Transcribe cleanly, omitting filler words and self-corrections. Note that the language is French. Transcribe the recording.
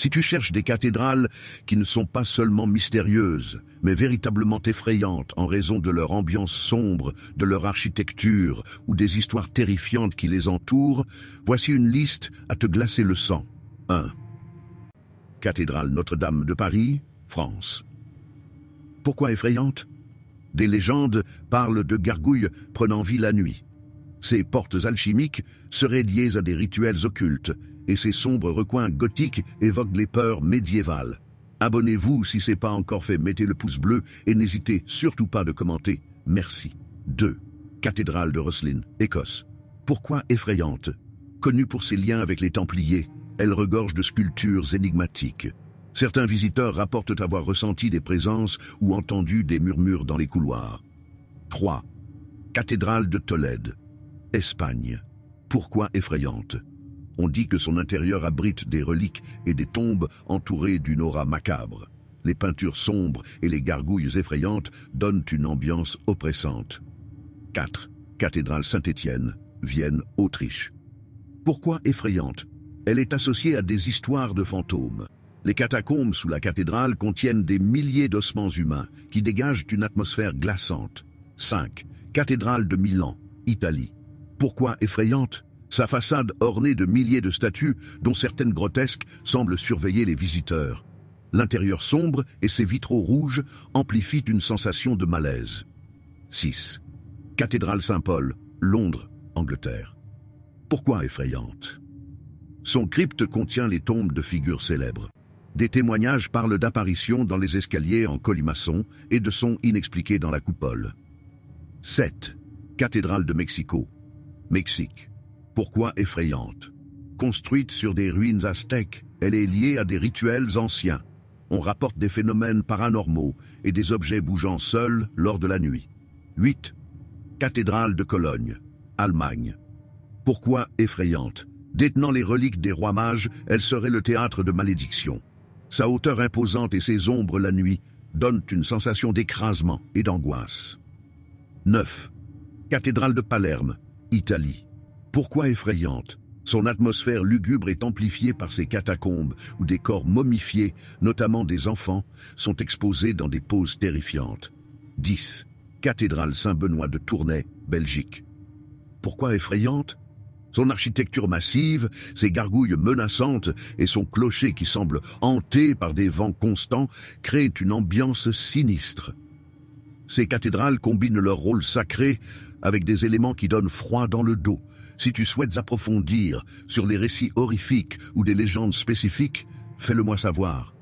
Si tu cherches des cathédrales qui ne sont pas seulement mystérieuses, mais véritablement effrayantes en raison de leur ambiance sombre, de leur architecture ou des histoires terrifiantes qui les entourent, voici une liste à te glacer le sang. 1. Cathédrale Notre-Dame de Paris, France. Pourquoi effrayante? Des légendes parlent de gargouilles prenant vie la nuit. Ces portes alchimiques seraient liées à des rituels occultes, et ces sombres recoins gothiques évoquent les peurs médiévales. Abonnez-vous si ce n'est pas encore fait, mettez le pouce bleu et n'hésitez surtout pas de commenter. Merci. 2. Cathédrale de Rosslyn, Écosse. Pourquoi effrayante? Connue pour ses liens avec les Templiers, elle regorge de sculptures énigmatiques. Certains visiteurs rapportent avoir ressenti des présences ou entendu des murmures dans les couloirs. 3. Cathédrale de Tolède, Espagne. Pourquoi effrayante? On dit que son intérieur abrite des reliques et des tombes entourées d'une aura macabre. Les peintures sombres et les gargouilles effrayantes donnent une ambiance oppressante. 4. Cathédrale Saint-Étienne, Vienne, Autriche. Pourquoi effrayante? Elle est associée à des histoires de fantômes. Les catacombes sous la cathédrale contiennent des milliers d'ossements humains qui dégagent une atmosphère glaçante. 5. Cathédrale de Milan, Italie. Pourquoi effrayante? Sa façade ornée de milliers de statues, dont certaines grotesques, semblent surveiller les visiteurs. L'intérieur sombre et ses vitraux rouges amplifient une sensation de malaise. 6. Cathédrale Saint-Paul, Londres, Angleterre. Pourquoi effrayante? Son crypte contient les tombes de figures célèbres. Des témoignages parlent d'apparitions dans les escaliers en colimaçon et de sons inexpliqués dans la coupole. 7. Cathédrale de Mexico, Mexique. Pourquoi effrayante? Construite sur des ruines aztèques, elle est liée à des rituels anciens. On rapporte des phénomènes paranormaux et des objets bougeant seuls lors de la nuit. 8. Cathédrale de Cologne, Allemagne. Pourquoi effrayante? Détenant les reliques des rois mages, elle serait le théâtre de malédictions. Sa hauteur imposante et ses ombres la nuit donnent une sensation d'écrasement et d'angoisse. 9. Cathédrale de Palerme, Italie. Pourquoi effrayante? Son atmosphère lugubre est amplifiée par ses catacombes où des corps momifiés, notamment des enfants, sont exposés dans des poses terrifiantes. 10. Cathédrale Saint-Benoît de Tournai, Belgique. Pourquoi effrayante? Son architecture massive, ses gargouilles menaçantes et son clocher qui semble hanté par des vents constants créent une ambiance sinistre. Ces cathédrales combinent leur rôle sacré avec des éléments qui donnent froid dans le dos. Si tu souhaites approfondir sur les récits horrifiques ou des légendes spécifiques, fais-le moi savoir.